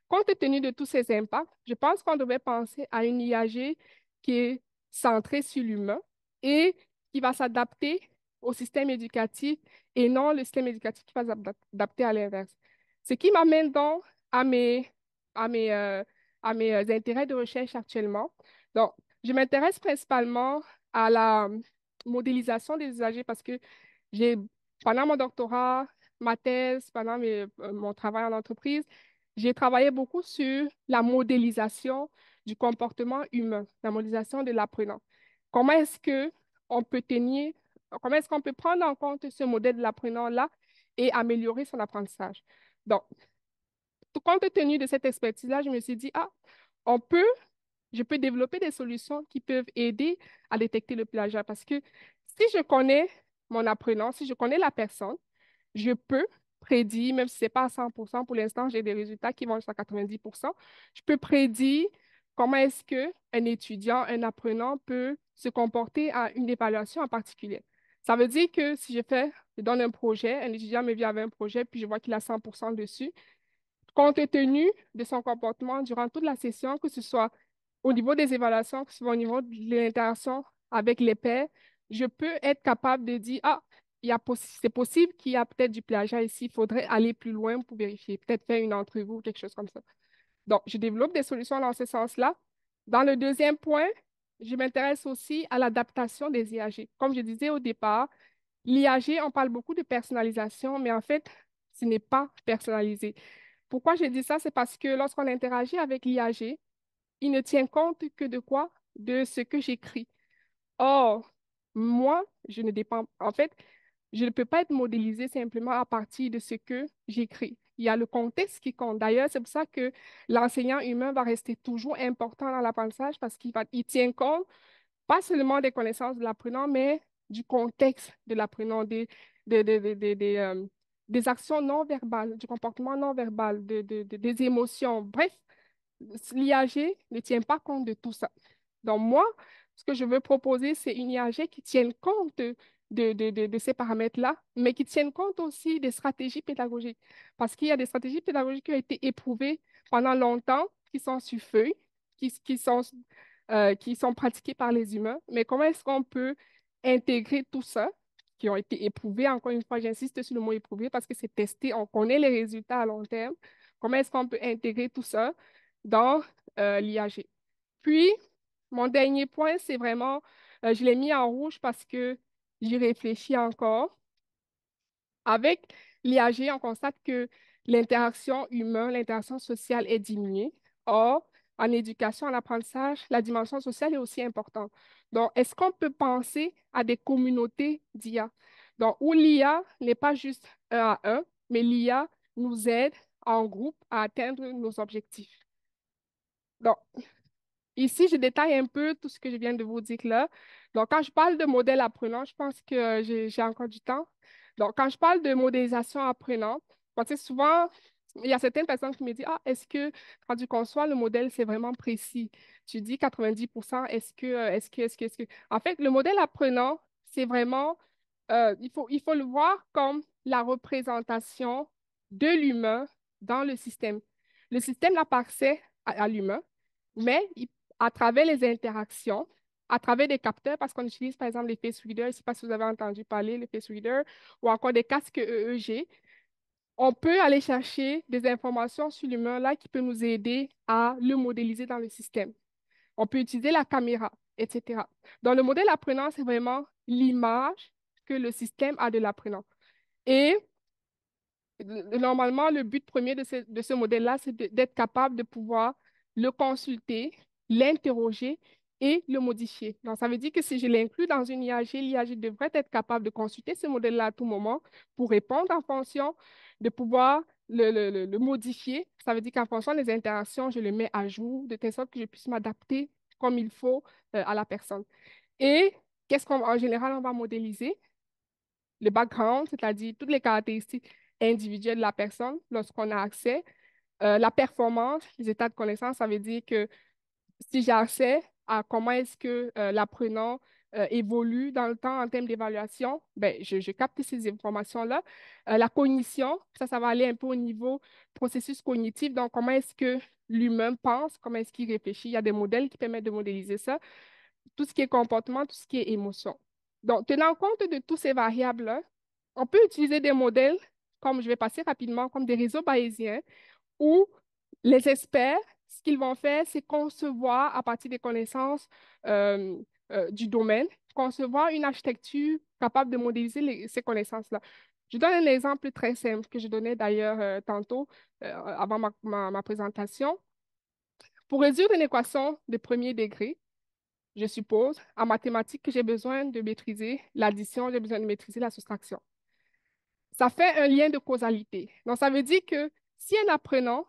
compte tenu de tous ces impacts, je pense qu'on devrait penser à une IAG qui est centrée sur l'humain et qui va s'adapter au système éducatif et non le système éducatif qui va s'adapter à l'inverse. Ce qui m'amène donc à à mes, euh, à mes intérêts de recherche actuellement. Donc, je m'intéresse principalement à la modélisation des usagers parce que j'ai, pendant mon doctorat, ma thèse, pendant mon travail en entreprise, j'ai travaillé beaucoup sur la modélisation du comportement humain, la modélisation de l'apprenant. Comment est-ce que on peut tenir, comment est-ce qu'on peut prendre en compte ce modèle de l'apprenant-là et améliorer son apprentissage? Donc, tout compte tenu de cette expertise-là, je me suis dit, ah, on peut, je peux développer des solutions qui peuvent aider à détecter le plagiat parce que si je connais mon apprenant, si je connais la personne, je peux prédire, même si ce n'est pas à 100%, pour l'instant, j'ai des résultats qui vont jusqu'à 90%, je peux prédire comment est-ce qu'un étudiant, un apprenant peut se comporter à une évaluation en particulier. Ça veut dire que si je fais je donne un projet, un étudiant me vient avec un projet, puis je vois qu'il a 100% dessus. Compte tenu de son comportement durant toute la session, que ce soit au niveau des évaluations, que ce soit au niveau de l'interaction avec les pairs, je peux être capable de dire, ah, c'est possible qu'il y a peut-être du plagiat ici, il faudrait aller plus loin pour vérifier, peut-être faire une entrevue ou quelque chose comme ça. Donc, je développe des solutions dans ce sens-là. Dans le deuxième point, je m'intéresse aussi à l'adaptation des IAG. Comme je disais au départ, l'IAG, on parle beaucoup de personnalisation, mais en fait, ce n'est pas personnalisé. Pourquoi je dis ça? C'est parce que lorsqu'on interagit avec l'IAG, il ne tient compte que de quoi? De ce que j'écris. Or, moi, je ne dépends, en fait, je ne peux pas être modélisé simplement à partir de ce que j'écris. Il y a le contexte qui compte. D'ailleurs, c'est pour ça que l'enseignant humain va rester toujours important dans l'apprentissage parce il tient compte pas seulement des connaissances de l'apprenant, mais du contexte de l'apprenant, des actions non verbales, du comportement non verbal, des émotions. Bref, l'IAG ne tient pas compte de tout ça. Donc, moi, ce que je veux proposer, c'est une IAG qui tienne compte de ces paramètres-là, mais qui tienne compte aussi des stratégies pédagogiques. Parce qu'il y a des stratégies pédagogiques qui ont été éprouvées pendant longtemps, qui sont sur feuille, qui sont pratiquées par les humains. Mais comment est-ce qu'on peut intégrer tout ça, qui ont été éprouvées, encore une fois, j'insiste sur le mot éprouvé parce que c'est testé, on connaît les résultats à long terme. Comment est-ce qu'on peut intégrer tout ça dans l'IAG? Puis, mon dernier point, c'est vraiment, je l'ai mis en rouge parce que j'y réfléchis encore. Avec l'IAG, on constate que l'interaction humaine, l'interaction sociale est diminuée. Or, en éducation, en apprentissage, la dimension sociale est aussi importante. Donc, est-ce qu'on peut penser à des communautés d'IA? Donc, où l'IA n'est pas juste un à un, mais l'IA nous aide en groupe à atteindre nos objectifs. Donc, ici, je détaille un peu tout ce que je viens de vous dire là. Donc, quand je parle de modèle apprenant, je pense que j'ai encore du temps. Donc, quand je parle de modélisation apprenante, parce que souvent, il y a certaines personnes qui me disent, ah, est-ce que quand tu conçois le modèle, c'est vraiment précis? Tu dis 90%, est-ce que... En fait, le modèle apprenant, c'est vraiment, il faut le voir comme la représentation de l'humain dans le système. Le système n'a pas accès à l'humain, mais à travers les interactions, à travers des capteurs, parce qu'on utilise par exemple les face readers, je ne sais pas si vous avez entendu parler, les face readers, ou encore des casques EEG, on peut aller chercher des informations sur l'humain là qui peut nous aider à le modéliser dans le système. On peut utiliser la caméra, etc. Dans le modèle apprenant, c'est vraiment l'image que le système a de l'apprenant. Et normalement, le but premier de ce modèle-là, c'est d'être capable de pouvoir le consulter, l'interroger et le modifier. Donc, ça veut dire que si je l'inclus dans une IAG, l'IAG devrait être capable de consulter ce modèle-là à tout moment pour répondre en fonction, de pouvoir le modifier. Ça veut dire qu'en fonction des interactions, je le mets à jour de telle sorte que je puisse m'adapter comme il faut à la personne. Et qu'est-ce qu'en général, on va modéliser? Le background, c'est-à-dire toutes les caractéristiques individuelles de la personne lorsqu'on a accès. La performance, les états de connaissance, ça veut dire que si j'ai accès à comment est-ce que l'apprenant évolue dans le temps en termes d'évaluation, ben, je capte ces informations-là. La cognition, ça va aller un peu au niveau processus cognitif. Donc, comment est-ce que l'humain pense, comment est-ce qu'il réfléchit. Il y a des modèles qui permettent de modéliser ça. Tout ce qui est comportement, tout ce qui est émotion. Donc, tenant compte de toutes ces variables-là, on peut utiliser des modèles, comme je vais passer rapidement, comme des réseaux bayésiens, où les experts, ce qu'ils vont faire, c'est concevoir à partir des connaissances euh, du domaine, concevoir une architecture capable de modéliser ces connaissances-là. Je donne un exemple très simple que je donnais d'ailleurs tantôt, avant ma présentation. Pour résoudre une équation de premier degré, je suppose, en mathématiques, que j'ai besoin de maîtriser l'addition, j'ai besoin de maîtriser la soustraction. Ça fait un lien de causalité. Donc, ça veut dire que si un apprenant,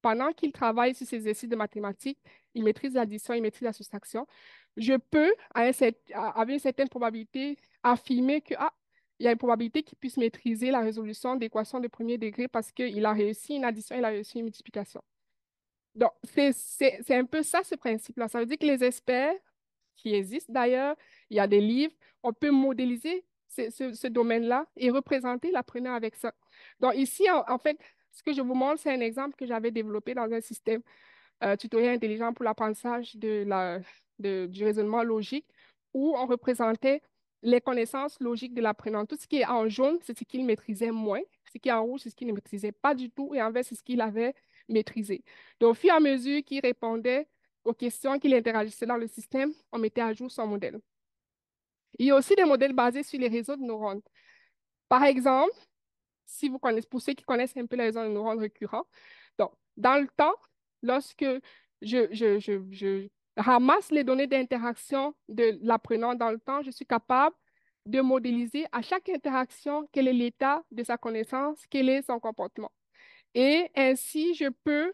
pendant qu'il travaille sur ses exercices de mathématiques, il maîtrise l'addition, il maîtrise la soustraction, je peux, avec une certaine probabilité, affirmer que, ah, il y a une probabilité qu'il puisse maîtriser la résolution d'équations de premier degré parce qu'il a réussi une addition, il a réussi une multiplication. Donc, c'est un peu ça, ce principe-là. Ça veut dire que les experts qui existent d'ailleurs, il y a des livres, on peut modéliser ce domaine-là et représenter l'apprenant avec ça. Donc ici, en fait, ce que je vous montre, c'est un exemple que j'avais développé dans un système tutoriel intelligent pour l'apprentissage du raisonnement logique, où on représentait les connaissances logiques de l'apprenant. Tout ce qui est en jaune, c'est ce qu'il maîtrisait moins. Ce qui est en rouge, c'est ce qu'il ne maîtrisait pas du tout. Et en vert, c'est ce qu'il avait maîtrisé. Donc, au fur et à mesure qu'il répondait aux questions, qu'il interagissait dans le système, on mettait à jour son modèle. Il y a aussi des modèles basés sur les réseaux de neurones. Par exemple, si vous connaissez, pour ceux qui connaissent un peu les réseaux de neurones récurrents, donc, dans le temps, lorsque je ramasse les données d'interaction de l'apprenant dans le temps, je suis capable de modéliser à chaque interaction quel est l'état de sa connaissance, quel est son comportement. Et ainsi, je peux,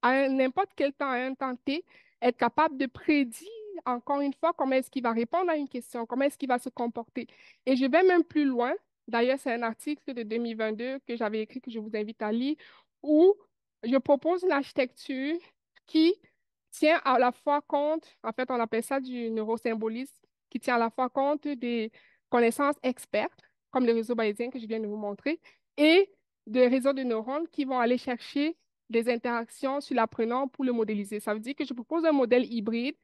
à n'importe quel temps, à un temps T, être capable de prédire, encore une fois, comment est-ce qu'il va répondre à une question, comment est-ce qu'il va se comporter. Et je vais même plus loin. D'ailleurs, c'est un article de 2022 que j'avais écrit, que je vous invite à lire, où je propose une architecture qui tient à la fois compte, en fait, on appelle ça du neurosymbolisme, qui tient à la fois compte des connaissances expertes, comme le réseau bayésien que je viens de vous montrer, et des réseaux de neurones qui vont aller chercher des interactions sur l'apprenant pour le modéliser. Ça veut dire que je propose un modèle hybride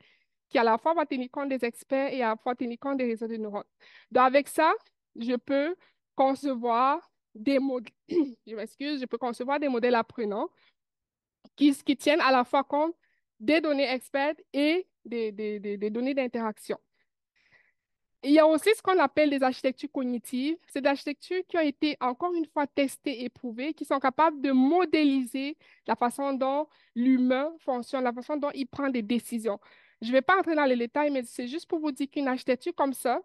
qui à la fois va tenir compte des experts et à la fois tenir compte des réseaux de neurones. Donc, avec ça, je peux concevoir des modèles, je m'excuse, je peux concevoir des modèles apprenants qui tiennent à la fois compte des données expertes et des données d'interaction. Il y a aussi ce qu'on appelle des architectures cognitives. C'est des architectures qui ont été encore une fois testées et prouvées, qui sont capables de modéliser la façon dont l'humain fonctionne, la façon dont il prend des décisions. Je ne vais pas entrer dans les détails, mais c'est juste pour vous dire qu'une architecture comme ça,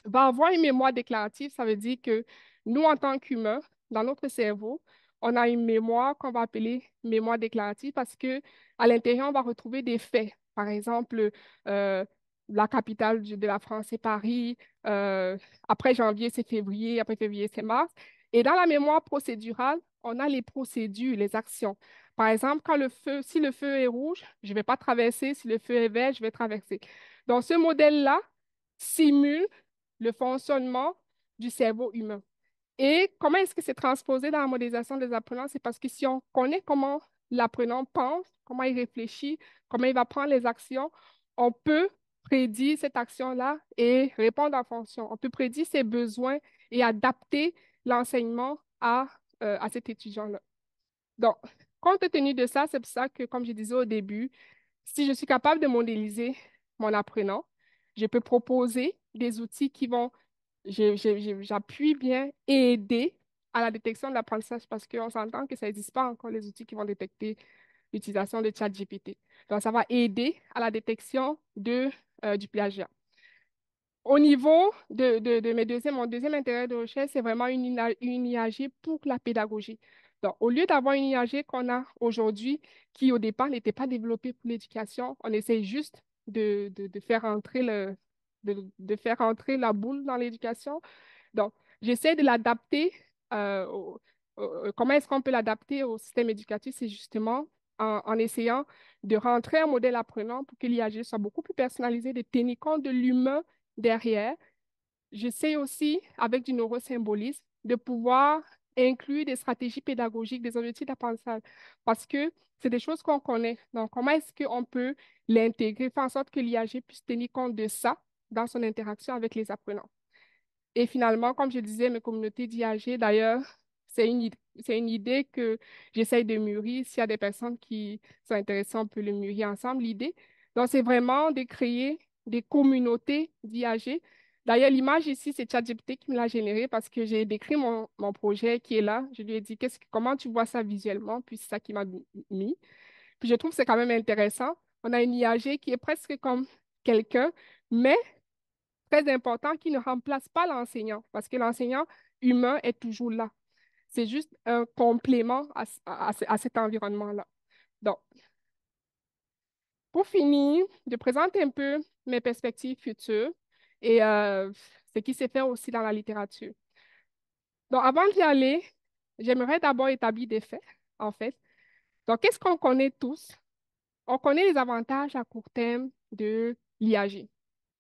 va avoir une mémoire déclarative. Ça veut dire que nous, en tant qu'humains, dans notre cerveau, on a une mémoire qu'on va appeler mémoire déclarative parce que à l'intérieur, on va retrouver des faits. Par exemple, euh, la capitale de la France, c'est Paris. euh, Après janvier, c'est février. Après février, c'est mars. Et dans la mémoire procédurale, on a les procédures, les actions. Par exemple, si le feu est rouge, je ne vais pas traverser. Si le feu est vert, je vais traverser. Donc, ce modèle-là simule le fonctionnement du cerveau humain. Et comment est-ce que c'est transposé dans la modélisation des apprenants? C'est parce que si on connaît comment l'apprenant pense, comment il réfléchit, comment il va prendre les actions, on peut prédire cette action-là et répondre en fonction. On peut prédire ses besoins et adapter l'enseignement à cet étudiant-là. Donc, compte tenu de ça, c'est pour ça que, comme je disais au début, si je suis capable de modéliser mon apprenant, je peux proposer des outils qui vont, j'appuie bien et aider à la détection de l'apprentissage parce qu'on s'entend que ça n'existe pas encore les outils qui vont détecter l'utilisation de ChatGPT. Donc, ça va aider à la détection du plagiat. Au niveau de mon deuxième intérêt de recherche, c'est vraiment une IAG pour la pédagogie. Donc, au lieu d'avoir une IAG qu'on a aujourd'hui, qui au départ n'était pas développée pour l'éducation, on essaie juste de faire entrer de faire entrer la boule dans l'éducation. Donc, j'essaie de l'adapter. Comment est-ce qu'on peut l'adapter au système éducatif? C'est justement en essayant de rentrer un modèle apprenant pour que l'IAG soit beaucoup plus personnalisé, de tenir compte de l'humain derrière. J'essaie aussi, avec du neurosymbolisme, de pouvoir inclure des stratégies pédagogiques, des objectifs d'apprentissage, parce que c'est des choses qu'on connaît. Donc, comment est-ce qu'on peut l'intégrer, faire en sorte que l'IAG puisse tenir compte de ça dans son interaction avec les apprenants? Et finalement, comme je disais, mes communautés d'IAG, d'ailleurs, c'est une idée que j'essaye de mûrir. S'il y a des personnes qui sont intéressées, on peut le mûrir ensemble, l'idée. Donc, c'est vraiment de créer des communautés d'IAG. D'ailleurs, l'image ici, c'est ChatGPT qui me l'a générée parce que j'ai décrit mon projet qui est là. Je lui ai dit, comment tu vois ça visuellement? Puis c'est ça qui m'a mis. Puis je trouve que c'est quand même intéressant. On a une IAG qui est presque comme quelqu'un, mais très important qui ne remplace pas l'enseignant parce que l'enseignant humain est toujours là. C'est juste un complément à cet environnement-là. Donc, pour finir, je présente un peu mes perspectives futures et ce qui s'est fait aussi dans la littérature. Donc, avant d'y aller, j'aimerais d'abord établir des faits, en fait. Donc, qu'est-ce qu'on connaît tous? On connaît les avantages à court terme de l'IAG.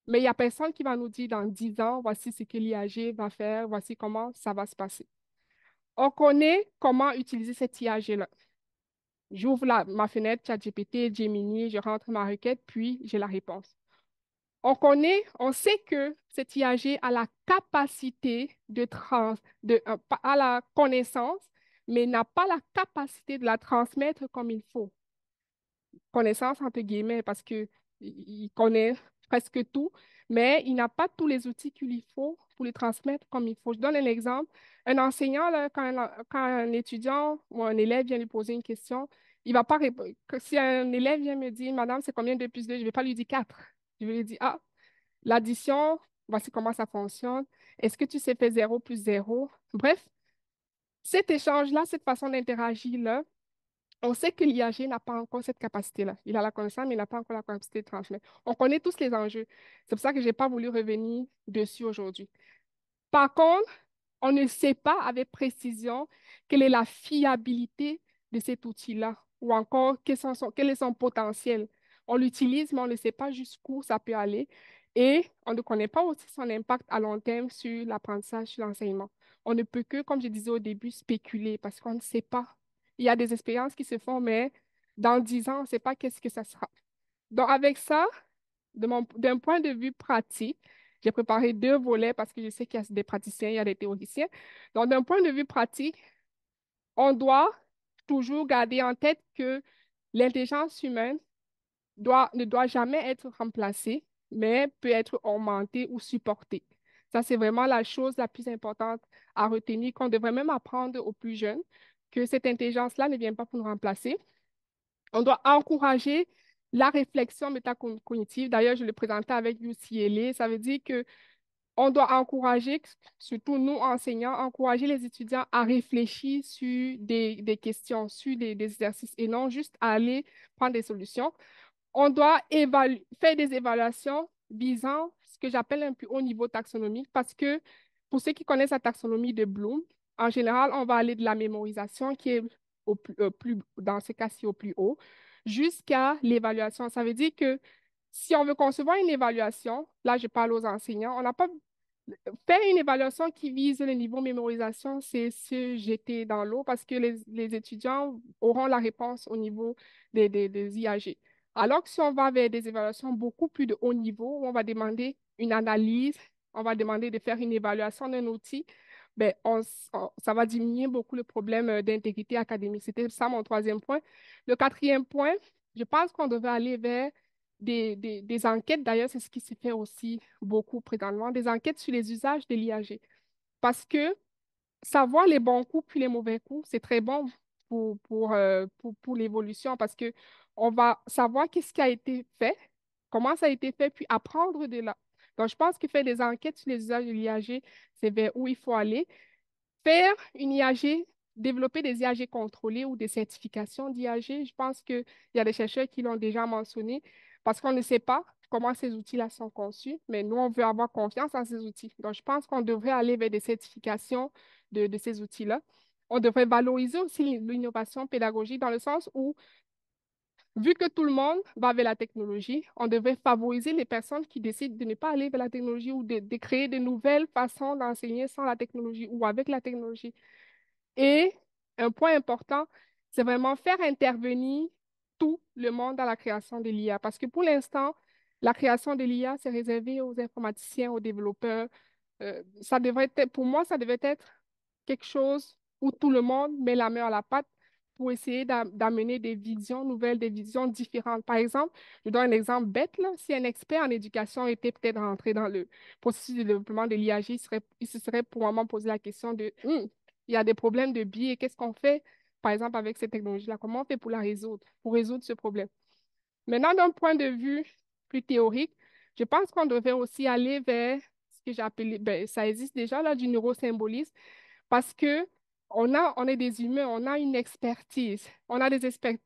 Mais il n'y a personne qui va nous dire dans 10 ans, voici ce que l'IAG va faire, voici comment ça va se passer. On connaît comment utiliser cet IAG-là. J'ouvre ma fenêtre ChatGPT, Gemini, je rentre ma requête, puis j'ai la réponse. On sait que cet IAG a la capacité a la connaissance, mais n'a pas la capacité de la transmettre comme il faut. Connaissance entre guillemets, parce que il connaît presque tout, mais il n'a pas tous les outils qu'il lui faut pour les transmettre comme il faut. Je donne un exemple. Un enseignant, là, quand un étudiant ou un élève vient lui poser une question, il va pas répondre. Si un élève vient me dire, Madame, c'est combien 2 plus 2? Je ne vais pas lui dire 4. Je vais lui dire, ah, l'addition, voici comment ça fonctionne. Est-ce que tu sais faire 0 plus 0? Bref, cet échange-là, cette façon d'interagir-là, on sait que l'IAG n'a pas encore cette capacité-là. Il a la connaissance, mais il n'a pas encore la capacité de transmettre. On connaît tous les enjeux. C'est pour ça que je n'ai pas voulu revenir dessus aujourd'hui. Par contre, on ne sait pas avec précision quelle est la fiabilité de cet outil-là ou encore quel est son potentiel. On l'utilise, mais on ne sait pas jusqu'où ça peut aller et on ne connaît pas aussi son impact à long terme sur l'apprentissage, sur l'enseignement. On ne peut que, comme je disais au début, spéculer parce qu'on ne sait pas. Il y a des expériences qui se font, mais dans 10 ans, on ne sait pas qu'est-ce que ça sera. Donc, avec ça, d'un point de vue pratique, j'ai préparé 2 volets parce que je sais qu'il y a des praticiens, il y a des théoriciens. Donc, d'un point de vue pratique, on doit toujours garder en tête que l'intelligence humaine ne doit jamais être remplacée, mais peut être augmentée ou supportée. Ça, c'est vraiment la chose la plus importante à retenir, qu'on devrait même apprendre aux plus jeunes, que cette intelligence-là ne vient pas pour nous remplacer. On doit encourager la réflexion métacognitive. D'ailleurs, je le présentais avec UCLA. Ça veut dire que on doit encourager, surtout nous enseignants, encourager les étudiants à réfléchir sur des questions, sur des exercices et non juste à aller prendre des solutions. On doit faire des évaluations visant ce que j'appelle un plus haut niveau taxonomique parce que pour ceux qui connaissent la taxonomie de Bloom, en général, on va aller de la mémorisation qui est dans ce cas-ci au plus haut, jusqu'à l'évaluation. Ça veut dire que si on veut concevoir une évaluation, là je parle aux enseignants, on n'a pas faire une évaluation qui vise le niveau mémorisation, c'est se jeter dans l'eau parce que les étudiants auront la réponse au niveau des IAG. Alors que si on va vers des évaluations beaucoup plus de haut niveau, où on va demander une analyse, on va demander de faire une évaluation d'un outil, ben ça va diminuer beaucoup le problème d'intégrité académique. C'était ça mon troisième point. Le quatrième point, je pense qu'on devrait aller vers des enquêtes, d'ailleurs, c'est ce qui se fait aussi beaucoup présentement, des enquêtes sur les usages de l'IAG. Parce que savoir les bons coups puis les mauvais coups, c'est très bon pour l'évolution parce que on va savoir qu'est-ce qui a été fait, comment ça a été fait, puis apprendre de là. Donc, je pense que faire des enquêtes sur les usages de l'IAG, c'est vers où il faut aller. Faire une IAG, développer des IAG contrôlés ou des certifications d'IAG, je pense qu'il y a des chercheurs qui l'ont déjà mentionné parce qu'on ne sait pas comment ces outils-là sont conçus, mais nous, on veut avoir confiance en ces outils. Donc, je pense qu'on devrait aller vers des certifications de ces outils-là. On devrait valoriser aussi l'innovation pédagogique dans le sens où, vu que tout le monde va vers la technologie, on devrait favoriser les personnes qui décident de ne pas aller vers la technologie ou de créer de nouvelles façons d'enseigner sans la technologie ou avec la technologie. Et un point important, c'est vraiment faire intervenir tout le monde dans la création de l'IA. Parce que pour l'instant, la création de l'IA, c'est réservé aux informaticiens, aux développeurs. Pour moi, ça devrait être quelque chose où tout le monde met la main à la pâte pour essayer d'amener des visions nouvelles, des visions différentes. Par exemple, je donne un exemple bête, là. Si un expert en éducation était peut-être rentré dans le processus de développement de l'IAG, il se serait probablement posé la question de il y a des problèmes de biais, qu'est-ce qu'on fait, par exemple, avec cette technologie-là? Comment on fait pour la résoudre, pour résoudre ce problème? Maintenant, d'un point de vue plus théorique, je pense qu'on devrait aussi aller vers ce que j'ai appelé, ben, ça existe déjà là, du neurosymbolisme, parce que on est des humains, on a une expertise, on a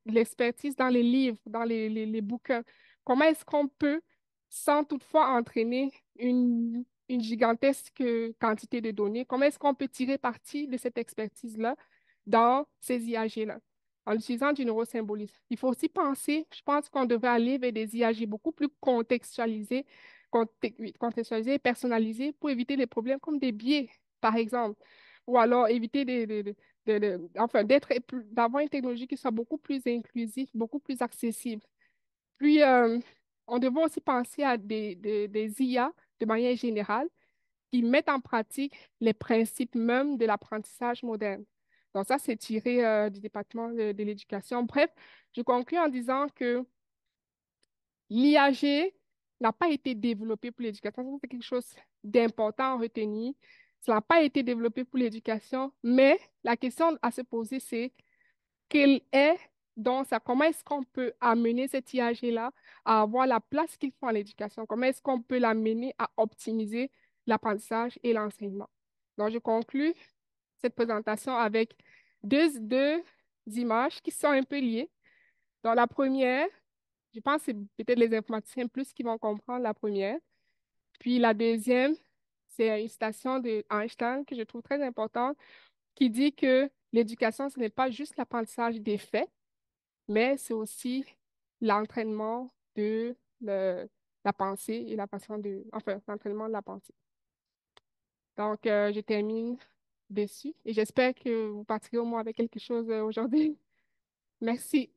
l'expertise dans les livres, dans les bouquins. Comment est-ce qu'on peut, sans toutefois entraîner une gigantesque quantité de données, comment est-ce qu'on peut tirer parti de cette expertise-là dans ces IAG-là? En utilisant du neurosymbolisme. Il faut aussi penser, je pense qu'on devrait aller vers des IAG beaucoup plus contextualisés, oui, contextualisé et personnalisé pour éviter les problèmes comme des biais, par exemple, ou alors éviter enfin, d'avoir une technologie qui soit beaucoup plus inclusive, beaucoup plus accessible. Puis, on devrait aussi penser à des IA de manière générale qui mettent en pratique les principes même de l'apprentissage moderne. Donc ça, c'est tiré du département de l'éducation. Bref, je conclue en disant que l'IAG n'a pas été développé pour l'éducation. Ça, c'est quelque chose d'important à retenir. Ça n'a pas été développé pour l'éducation, mais la question à se poser, c'est quelle est donc ça, comment est-ce qu'on peut amener cet IAG-là à avoir la place qu'il faut en l'éducation? Comment est-ce qu'on peut l'amener à optimiser l'apprentissage et l'enseignement? Donc, je conclus cette présentation avec deux images qui sont un peu liées. Dans la première, je pense que c'est peut-être les informaticiens plus qui vont comprendre la première. Puis la deuxième, c'est une citation de Einstein que je trouve très importante, qui dit que l'éducation, ce n'est pas juste l'apprentissage des faits, mais c'est aussi l'entraînement de la pensée et la façon enfin, l'entraînement de la pensée. Donc, je termine dessus et j'espère que vous partirez au moins avec quelque chose aujourd'hui. Merci.